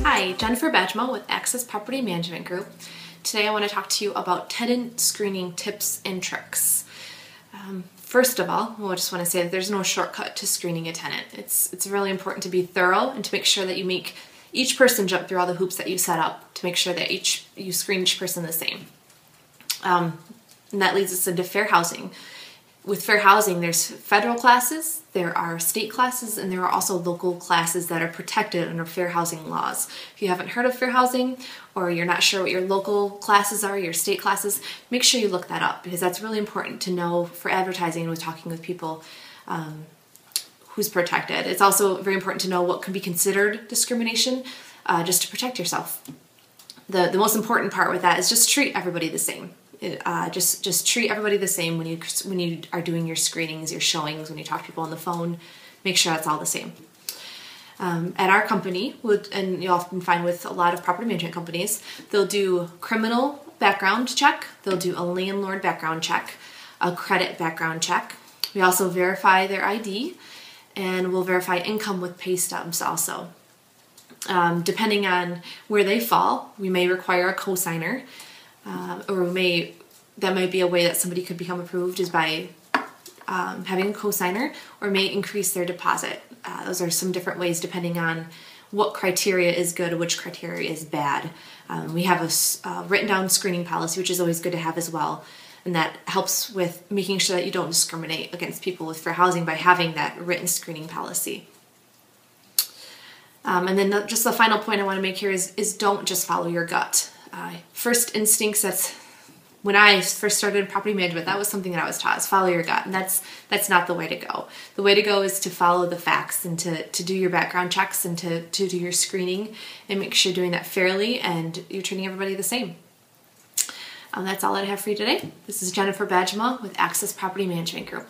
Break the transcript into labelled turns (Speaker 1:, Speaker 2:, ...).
Speaker 1: Hi, Jennifer Bajma with Access Property Management Group. Today I want to talk to you about tenant screening tips and tricks. First of all, I just want to say that there's no shortcut to screening a tenant. It's really important to be thorough and to make sure that you make each person jump through all the hoops that you set up to make sure that you screen each person the same. And that leads us into fair housing. With fair housing, there's federal classes, there are state classes, and there are also local classes that are protected under fair housing laws. If you haven't heard of fair housing, or you're not sure what your local classes are, your state classes, make sure you look that up, because that's really important to know for advertising and with talking with people who's protected. It's also very important to know what can be considered discrimination, just to protect yourself. The most important part with that is just treat everybody the same. Just treat everybody the same when you are doing your screenings, your showings, when you talk to people on the phone. Make sure that's all the same. At our company, and you'll often find with a lot of property management companies, they'll do criminal background check, they'll do a landlord background check, a credit background check. We also verify their ID, and we'll verify income with pay stubs also. Depending on where they fall, we may require a cosigner. Or that might be a way that somebody could become approved is by having a cosigner, or may increase their deposit. Those are some different ways depending on what criteria is good or which criteria is bad. We have a written down screening policy, which is always good to have as well, and that helps with making sure that you don't discriminate against people with fair housing by having that written screening policy. And then just the final point I want to make here is don't just follow your gut. First instincts, that's when I first started in property management, that was something that I was taught, is follow your gut, and that's not the way to go. The way to go is to follow the facts and to do your background checks and to do your screening and make sure you're doing that fairly and you're treating everybody the same. That's all I have for you today. This is Jennifer Bajma with Access Property Management Group.